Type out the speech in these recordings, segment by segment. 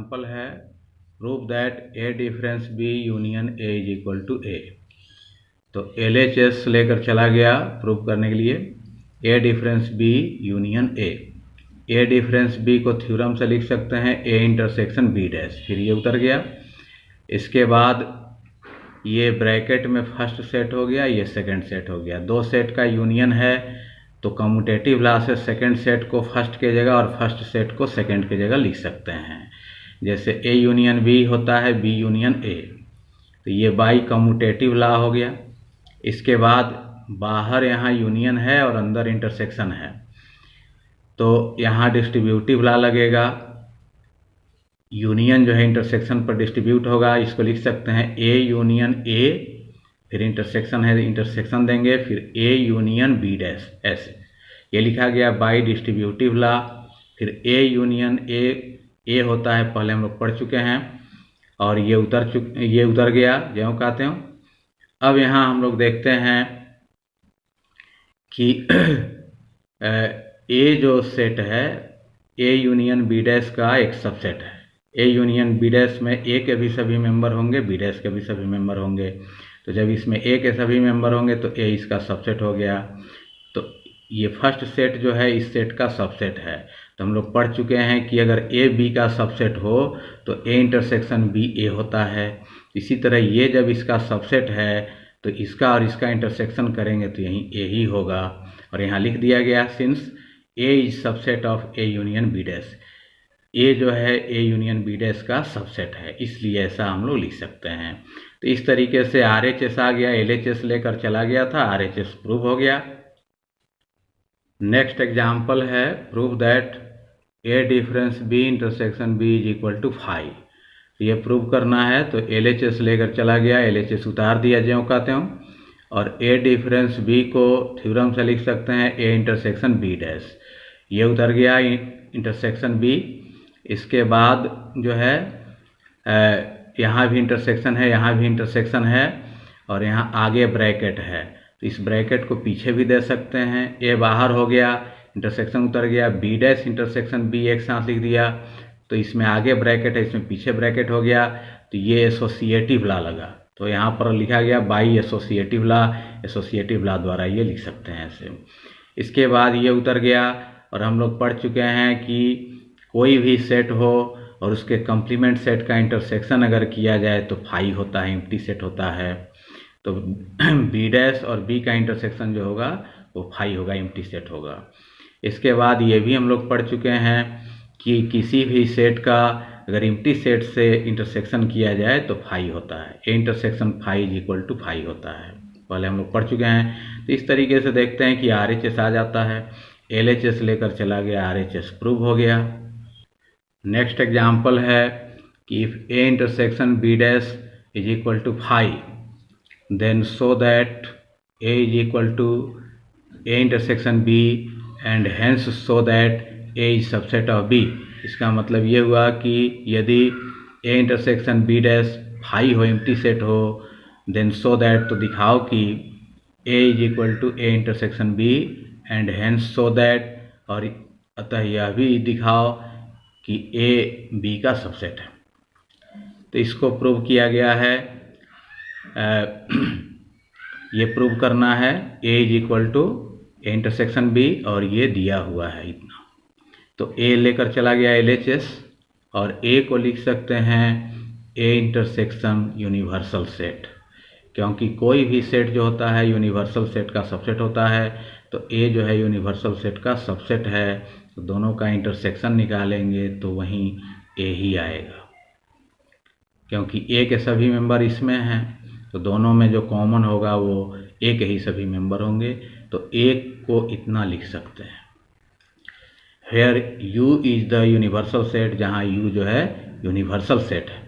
Example है prove that A difference B union A is equal to A. तो LHS लेकर चला गया प्रूव करने के लिए A difference B union A difference B को थ्योरम से लिख सकते हैं ए इंटरसेक्शन बी डैश। फिर ये उतर गया। इसके बाद ये ब्रैकेट में फर्स्ट सेट हो गया, ये सेकंड सेट हो गया। दो सेट का यूनियन है तो कम्यूटेटिव लॉ से सेकंड सेट को फर्स्ट के जगह और फर्स्ट सेट को सेकंड के जगह लिख सकते हैं। जैसे ए यूनियन बी होता है बी यूनियन ए, तो ये बाई कम्यूटेटिव लॉ हो गया। इसके बाद बाहर यहाँ यूनियन है और अंदर इंटरसेक्शन है, तो यहाँ डिस्ट्रीब्यूटिव लॉ लगेगा। यूनियन जो है इंटरसेक्शन पर डिस्ट्रीब्यूट होगा, इसको लिख सकते हैं ए यूनियन ए, फिर इंटरसेक्शन है इंटरसेक्शन देंगे, फिर ए यूनियन बी डैश ऐसे ये लिखा गया बाई डिस्ट्रीब्यूटिव लॉ। फिर ए यूनियन ए होता है, पहले हम लोग पढ़ चुके हैं, और ये उतर गया ज्यों कहते हो। अब यहाँ हम लोग देखते हैं कि ए जो सेट है ए यूनियन बी डैश का एक सबसेट है। ए यूनियन बी डैश में ए के भी सभी मेंबर होंगे, बी डैश के भी सभी मेंबर होंगे। तो जब इसमें ए के सभी मेंबर होंगे तो ए इसका सबसेट हो गया। तो ये फर्स्ट सेट जो है इस सेट का सबसेट है। तो हम लोग पढ़ चुके हैं कि अगर ए बी का सबसेट हो तो ए इंटरसेक्शन बी ए होता है। इसी तरह ये जब इसका सबसेट है तो इसका और इसका इंटरसेक्शन करेंगे तो यहीं ए ही होगा। और यहाँ लिख दिया गया since A is subset of A union B dash, A जो है ए यूनियन बी डैश का सबसेट है, इसलिए ऐसा हम लोग लिख सकते हैं। तो इस तरीके से RHS आ गया, LHS लेकर चला गया था, RHS प्रूव हो गया। नेक्स्ट एग्जाम्पल है prove that A difference B intersection B is equal to 5। ये प्रूव करना है तो LHS लेकर चला गया, LHS उतार दिया ज्यों कहते हो, और ए डिफरेंस बी को थ्योरम से लिख सकते हैं ए इंटरसेक्शन बी डैश। ये उतर गया इंटरसेक्शन बी। इसके बाद जो है यहाँ भी इंटरसेक्शन है, यहाँ भी इंटरसेक्शन है, और यहाँ आगे ब्रैकेट है, तो इस ब्रैकेट को पीछे भी दे सकते हैं। ए बाहर हो गया, इंटरसेक्शन उतर गया, बी डैश इंटरसेक्शन बी एक साथ लिख दिया, तो इसमें आगे ब्रैकेट है, इसमें पीछे ब्रैकेट हो गया, तो ये एसोसिएटिव लॉ लगा। तो यहाँ पर लिखा गया by associative law, associative law द्वारा ये लिख सकते हैं ऐसे। इसके बाद ये उतर गया, और हम लोग पढ़ चुके हैं कि कोई भी सेट हो और उसके कम्प्लीमेंट सेट का इंटरसेक्शन अगर किया जाए तो फाई होता है, एम्प्टी सेट होता है। तो बी डैश और बी का इंटरसेक्शन जो होगा वो फाई होगा, एम्प्टी सेट होगा। इसके बाद ये भी हम लोग पढ़ चुके हैं कि किसी भी सेट का अगर एम्प्टी सेट से इंटरसेक्शन किया जाए तो फाई होता है, A intersection phi is equal to phi होता है, पहले हम लोग पढ़ चुके हैं। तो इस तरीके से देखते हैं कि RHS आ जाता है, LHS लेकर चला गया, RHS प्रूव हो गया। नेक्स्ट एग्जाम्पल है कि if A intersection B dash is equal to 5 then so that A is equal to A intersection B and hence so that A is subset of B. इसका मतलब ये हुआ कि यदि ए इंटरसेक्शन बी डैश 5 हो, empty set हो, then so that तो दिखाओ कि A is equal to A intersection B and hence so that, और अतः यह भी दिखाओ कि ए बी का सबसेट है। तो इसको प्रूव किया गया है। ये प्रूव करना है A is equal to A intersection B, और ये दिया हुआ है इतना। तो ए लेकर चला गया LHS, और ए को लिख सकते हैं ए इंटरसेक्शन यूनिवर्सल सेट, क्योंकि कोई भी सेट जो होता है यूनिवर्सल सेट का सबसेट होता है। तो ए जो है यूनिवर्सल सेट का सबसेट है, तो दोनों का इंटरसेक्शन निकालेंगे तो वहीं ए ही आएगा, क्योंकि ए के सभी मेंबर इसमें हैं, तो दोनों में जो कॉमन होगा वो ए के ही सभी मेंबर होंगे। तो ए को इतना लिख सकते हैं, here U is the universal set, जहाँ U जो है यूनिवर्सल सेट है।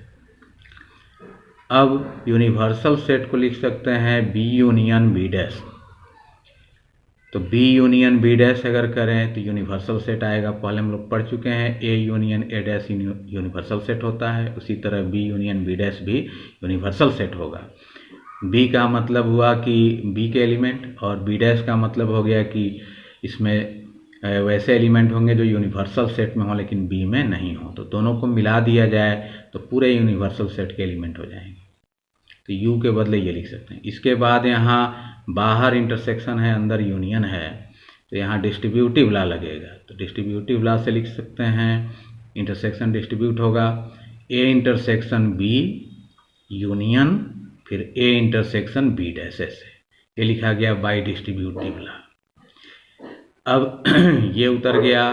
अब यूनिवर्सल सेट को लिख सकते हैं B यूनियन B डैश। तो B यूनियन B डैश अगर करें तो यूनिवर्सल सेट आएगा, पहले हम लोग पढ़ चुके हैं A union A dash universal set होता है, उसी तरह B यूनियन B डैश भी यूनिवर्सल सेट होगा। B का मतलब हुआ कि B के एलिमेंट, और B डैश का मतलब हो गया कि इसमें वैसे एलिमेंट होंगे जो यूनिवर्सल सेट में हो लेकिन बी में नहीं हो, तो दोनों को मिला दिया जाए तो पूरे यूनिवर्सल सेट के एलिमेंट हो जाएंगे। तो यू के बदले ये लिख सकते हैं। इसके बाद यहाँ बाहर इंटरसेक्शन है, अंदर यूनियन है, तो यहाँ डिस्ट्रीब्यूटिव लॉ लगेगा। तो डिस्ट्रीब्यूटिव लॉ से लिख सकते हैं इंटरसेक्शन डिस्ट्रीब्यूट होगा ए इंटरसेक्शन बी यूनियन फिर ए इंटरसेक्शन बी डैश से, ये लिखा गया बाय डिस्ट्रीब्यूटिव लॉ। अब ये उतर गया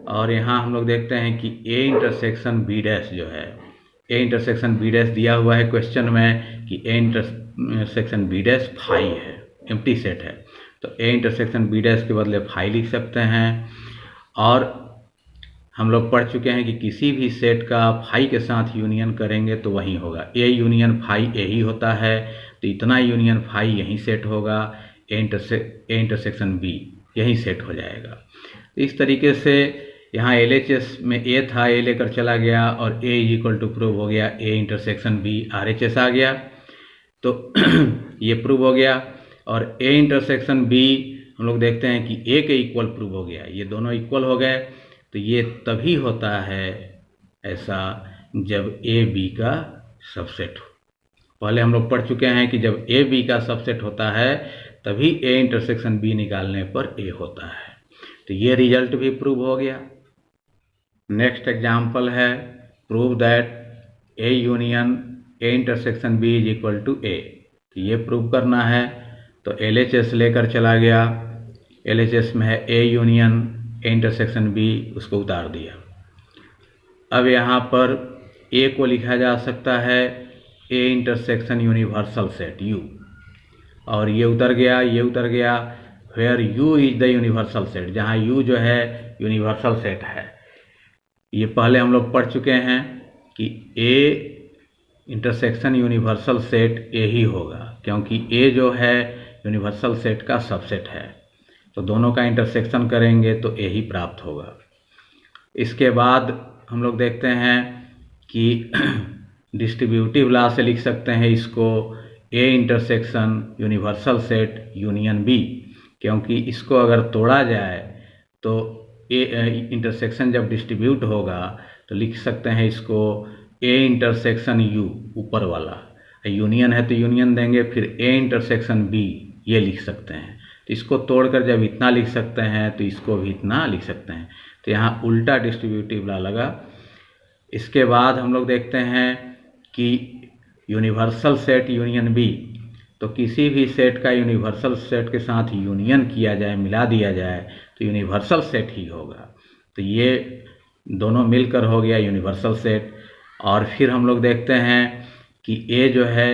और यहाँ हम लोग देखते हैं कि ए इंटरसेक्शन बी डैश जो है, ए इंटरसेक्शन बी डैश दिया हुआ है क्वेश्चन में कि A intersection B dash phi है, एम्प्टी सेट है, तो ए इंटरसेक्शन बी डैश के बदले फाई लिख सकते हैं। और हम लोग पढ़ चुके हैं कि किसी भी सेट का फाई के साथ यूनियन करेंगे तो वही होगा, ए यूनियन फाई ए ही होता है, तो इतना यूनियन फाई यही सेट होगा, ए इंटरसेक्शन बी यही सेट हो जाएगा। तो इस तरीके से यहाँ LHS में ए था, ए लेकर चला गया और ए इज इक्वल टू प्रूव हो गया ए इंटरसेक्शन बी RHS आ गया, तो ये प्रूव हो गया। और ए इंटरसेक्शन बी हम लोग देखते हैं कि ए के इक्वल प्रूव हो गया, ये दोनों इक्वल हो गए, तो ये तभी होता है ऐसा जब ए बी का सबसेट हो। पहले हम लोग पढ़ चुके हैं कि जब ए बी का सबसेट होता है तभी ए इंटरसेक्शन बी निकालने पर ए होता है, तो ये रिजल्ट भी प्रूव हो गया। नेक्स्ट एग्जाम्पल है prove that A union A intersection B is equal to A, तो ये प्रूव करना है। तो LHS लेकर चला गया, LHS में है A union A intersection B, उसको उतार दिया। अब यहाँ पर ए को लिखा जा सकता है A intersection universal set U, और ये उतर गया, ये उतर गया where U is the universal set, जहाँ यू जो है यूनिवर्सल सेट है। ये पहले हम लोग पढ़ चुके हैं कि A intersection universal set A ही होगा, क्योंकि ए जो है यूनिवर्सल सेट का सबसेट है, तो दोनों का इंटरसेक्शन करेंगे तो ए ही प्राप्त होगा। इसके बाद हम लोग देखते हैं कि डिस्ट्रीब्यूटिव लॉ से लिख सकते हैं इसको A intersection universal set union B, क्योंकि इसको अगर तोड़ा जाए तो ए इंटरसेक्शन जब डिस्ट्रीब्यूट होगा तो लिख सकते हैं इसको ए इंटरसेक्शन यू ऊपर वाला, यूनियन है तो यूनियन देंगे, फिर ए इंटरसेक्शन बी ये लिख सकते हैं। तो इसको तोड़कर जब इतना लिख सकते हैं तो इसको भी इतना लिख सकते हैं, तो यहाँ उल्टा डिस्ट्रीब्यूटिव लॉ लगा। इसके बाद हम लोग देखते हैं कि यूनिवर्सल सेट यूनियन बी, तो किसी भी सेट का यूनिवर्सल सेट के साथ यूनियन किया जाए, मिला दिया जाए तो यूनिवर्सल सेट ही होगा, तो ये दोनों मिलकर हो गया यूनिवर्सल सेट। और फिर हम लोग देखते हैं कि ए जो है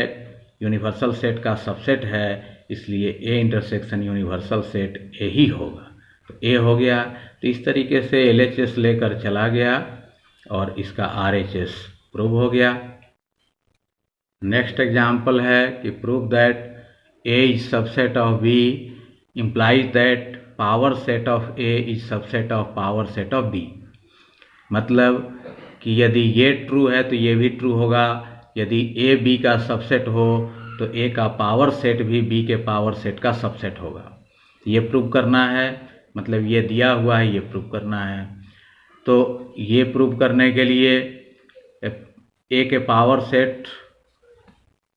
यूनिवर्सल सेट का सबसेट है, इसलिए A intersection universal set A ही होगा, तो ए हो गया। तो इस तरीके से LHS लेकर चला गया और इसका RHS प्रूव हो गया। नेक्स्ट एग्जाम्पल है कि prove that A is subset of B implies that power set of A is subset of power set of B. मतलब कि यदि ये ट्रू है तो ये भी ट्रू होगा, यदि ए बी का सबसेट हो तो ए का पावर सेट भी बी के पावर सेट का सबसेट होगा। ये प्रूव करना है, मतलब ये दिया हुआ है, ये प्रूव करना है। तो ये प्रूव करने के लिए ए के पावर सेट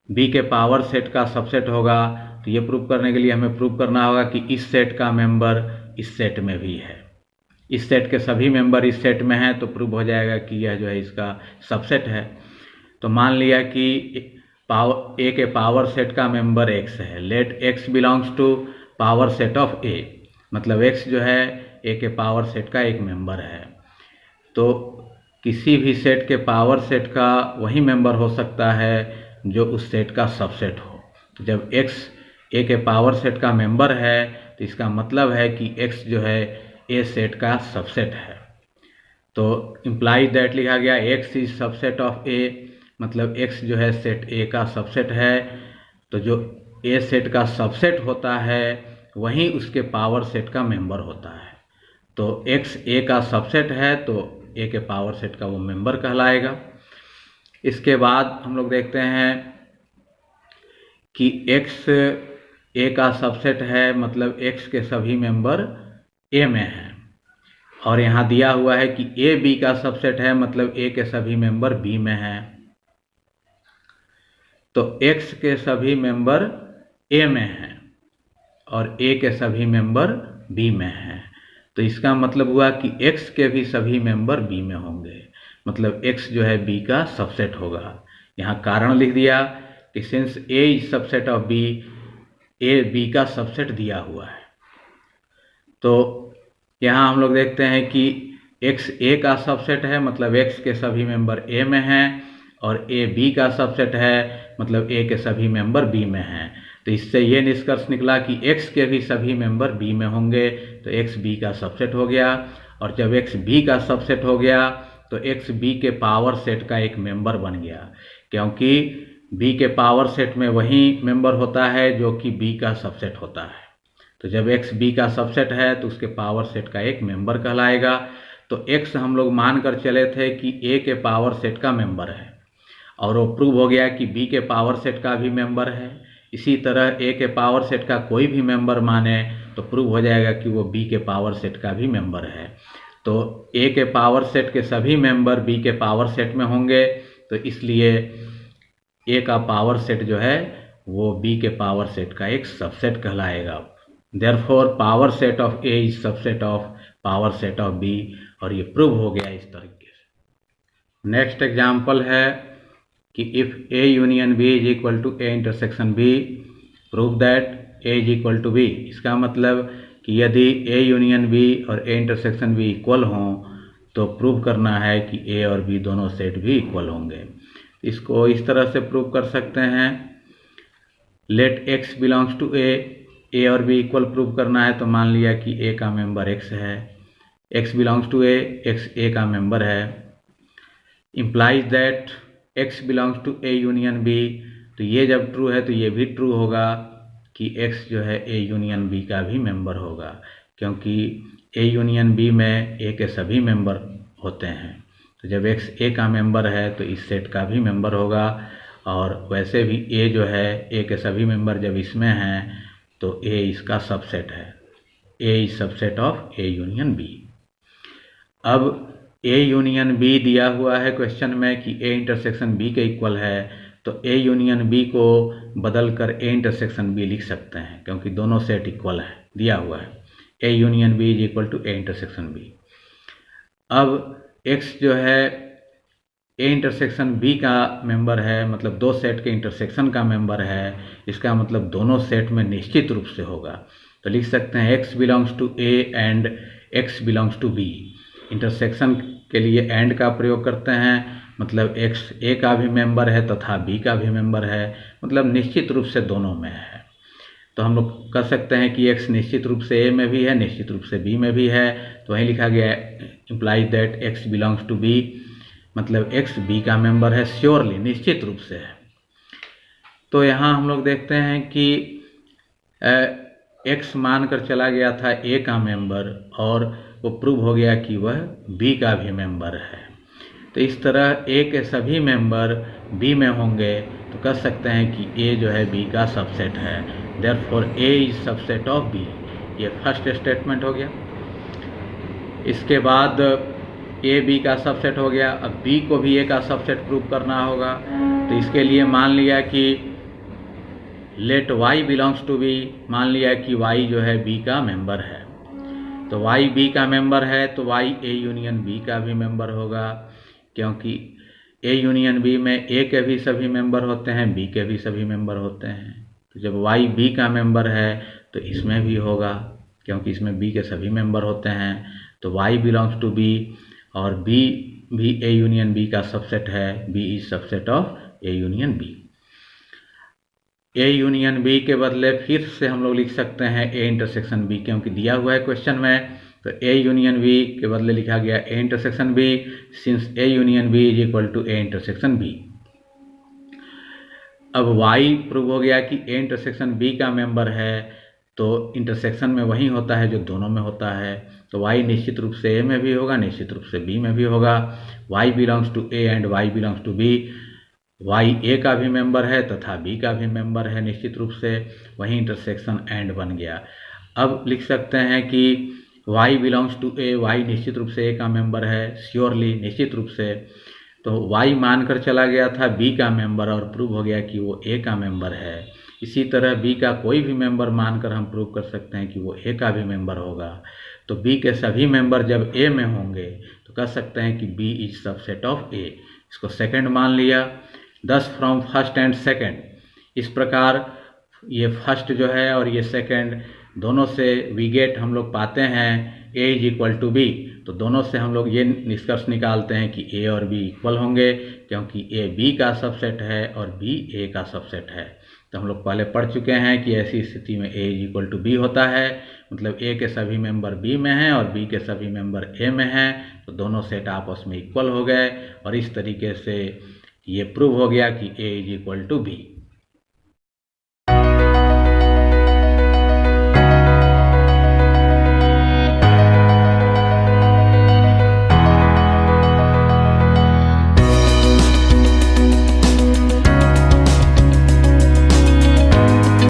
बी के पावर सेट का सबसेट होगा, तो ये प्रूव करने के लिए हमें प्रूव करना होगा कि इस सेट का मेंबर इस सेट में भी है, इस सेट के सभी मेंबर इस सेट में हैं, तो प्रूव हो जाएगा कि यह जो है इसका सबसेट है। तो मान लिया कि ए के पावर सेट का मेंबर x है, let x belongs to power set of a, मतलब x जो है a के पावर सेट का एक मेंबर है। तो किसी भी सेट के पावर सेट का वही मेंबर हो सकता है जो उस सेट का सबसेट हो। तो जब x a के पावर सेट का मेंबर है तो इसका मतलब है कि x जो है a सेट का सबसेट है। तो इम्प्लाई दैट लिखा गया x is subset of a, मतलब x जो है सेट a का सबसेट है। तो जो a सेट का सबसेट होता है वही उसके पावर सेट का मेंबर होता है। तो x a का सबसेट है तो a के पावर सेट का वो मेंबर कहलाएगा। इसके बाद हम लोग देखते हैं कि x a का सबसेट है, मतलब x के सभी मेंबर a में हैं। और यहाँ दिया हुआ है कि ए बी का सबसेट है, मतलब ए के सभी मेंबर बी में हैं, तो एक्स के सभी मेंबर ए में हैं और ए के सभी मेंबर बी में हैं। तो इसका मतलब हुआ कि एक्स के भी सभी मेंबर बी में होंगे, मतलब एक्स जो है बी का सबसेट होगा। यहाँ कारण लिख दिया कि since A is subset of B, A B का सबसेट दिया हुआ है। तो यहाँ हम लोग देखते हैं कि एक्स ए का सबसेट है, मतलब एक्स के सभी मेंबर ए में हैं, और ए बी का सबसेट है, मतलब ए के सभी मेंबर बी में हैं। तो इससे ये निष्कर्ष निकला कि एक्स के भी सभी मेंबर बी में होंगे, तो एक्स बी का सबसेट हो गया। और जब एक्स बी का सबसेट हो गया तो एक्स बी के पावर सेट का एक मेंबर बन गया, क्योंकि बी के पावर सेट में वही मेंबर होता है जो कि बी का सबसेट होता है। तो जब एक्स बी का सबसेट है तो उसके पावर सेट का एक मेंबर कहलाएगा। तो एक्स हम लोग मान कर चले थे कि ए के पावर सेट का मेंबर है, और वो प्रूव हो गया कि बी के पावर सेट का भी मेंबर है। इसी तरह ए के पावर सेट का कोई भी मेंबर माने तो प्रूव हो जाएगा कि वो बी के पावर सेट का भी मेंबर है। तो ए के पावर सेट के सभी मेंबर बी के पावर सेट में होंगे, तो इसलिए ए का पावर सेट जो है वो बी के पावर सेट का एक सबसेट कहलाएगा। Therefore power set of A is subset of power set of B, और ये प्रूव हो गया इस तरीके से। नेक्स्ट एग्जाम्पल है कि if A union B is equal to A intersection B, prove that A is equal to B. इसका मतलब कि यदि ए यूनियन बी और ए इंटरसेक्शन बी इक्वल हों तो प्रूव करना है कि ए और बी दोनों सेट भी इक्वल होंगे। इसको इस तरह से प्रूव कर सकते हैं, लेट एक्स बिलोंग्स टू ए और बी इक्वल प्रूव करना है तो मान लिया कि ए का मेंबर एक्स है, X belongs to A, X A का मेंबर है, implies that x belongs to A union B. तो ये जब ट्रू है तो ये भी ट्रू होगा कि एक्स जो है ए यूनियन बी का भी मेंबर होगा, क्योंकि ए यूनियन बी में ए के सभी मेंबर होते हैं। तो जब एक्स ए का मेंबर है तो इस सेट का भी मेंबर होगा, और वैसे भी ए जो है ए के सभी मेंबर जब इसमें हैं तो ए इसका सबसेट है, A is subset of A union B. अब ए यूनियन बी दिया हुआ है क्वेश्चन में कि ए इंटरसेक्शन बी के इक्वल है, तो ए यूनियन बी को बदल कर ए इंटरसेक्शन बी लिख सकते हैं, क्योंकि दोनों सेट इक्वल है, दिया हुआ है A union B is equal to A intersection B. अब एक्स जो है ए इंटरसेक्शन बी का मेंबर है, मतलब दो सेट के इंटरसेक्शन का मेंबर है, इसका मतलब दोनों सेट में निश्चित रूप से होगा। तो लिख सकते हैं x belongs to A and x belongs to B. Intersection के लिए एंड का प्रयोग करते हैं, मतलब एक्स ए का भी मेंबर है तथा बी का भी मेंबर है, मतलब निश्चित रूप से दोनों में है। तो हम लोग कर सकते हैं कि एक्स निश्चित रूप से ए में भी है, निश्चित रूप से बी में भी है, तो वहीं लिखा गया है implies that x belongs to B, मतलब एक्स बी का मेंबर है, श्योरली निश्चित रूप से है। तो यहाँ हम लोग देखते हैं कि एक्स मान कर चला गया था ए का मेंबर, और वो प्रूव हो गया कि वह बी का भी मेंबर है। तो इस तरह ए के सभी मेंबर बी में होंगे, तो कह सकते हैं कि ए जो है बी का सबसेट है, therefore A is subset of B. ये फर्स्ट स्टेटमेंट हो गया। इसके बाद ए बी का सबसेट हो गया, अब बी को भी ए का सबसेट प्रूव करना होगा। तो इसके लिए मान लिया कि let y belongs to B, मान लिया कि वाई जो है बी का मेंबर है, तो वाई बी का मेंबर है तो वाई ए यूनियन बी का भी मेंबर होगा, क्योंकि ए यूनियन बी में ए के भी सभी मेंबर होते हैं, बी के भी सभी मेंबर होते हैं। तो जब वाई बी का मेंबर है तो इसमें भी होगा, क्योंकि इसमें बी के सभी मेंबर होते हैं। तो वाई बिलोंग्स टू बी, और बी भी ए यूनियन बी का सबसेट है, B is subset of A union B. A union B के बदले फिर से हम लोग लिख सकते हैं ए इंटरसेक्शन बी, क्योंकि दिया हुआ है क्वेश्चन में। तो ए यूनियन बी के बदले लिखा गया A intersection B, since A union B is equal to A intersection B. अब वाई प्रूव हो गया कि ए इंटरसेक्शन बी का मेंबर है, तो इंटरसेक्शन में वही होता है जो दोनों में होता है। तो वाई निश्चित रूप से ए में भी होगा, निश्चित रूप से बी में भी होगा। Y belongs to A and Y belongs to B, Y A का भी मेंबर है तथा बी का भी मेंबर है निश्चित रूप से, वही इंटरसेक्शन एंड बन गया। अब लिख सकते हैं कि y belongs to A, y निश्चित रूप से ए का मेंबर है, श्योरली निश्चित रूप से। तो y मानकर चला गया था b का मेंबर और प्रूव हो गया कि वो a का मेंबर है। इसी तरह b का कोई भी मेंबर मानकर हम प्रूव कर सकते हैं कि वो a का भी मेंबर होगा। तो b के सभी मेंबर जब a में होंगे तो कह सकते हैं कि b is subset of a। इसको सेकंड मान लिया। दस फ्रॉम फर्स्ट एंड सेकंड, इस प्रकार ये फर्स्ट जो है और ये सेकंड दोनों से वी गेट हम लोग पाते हैं a is equal to B. तो दोनों से हम लोग ये निष्कर्ष निकालते हैं कि a और b इक्वल होंगे, क्योंकि a b का सबसेट है और b a का सबसेट है। तो हम लोग पहले पढ़ चुके हैं कि ऐसी स्थिति में a is equal to b होता है, मतलब a के सभी मेंबर b में हैं और b के सभी मेंबर a में हैं, तो दोनों सेट आपस में इक्वल हो गए और इस तरीके से ये प्रूव हो गया कि a is equal to b।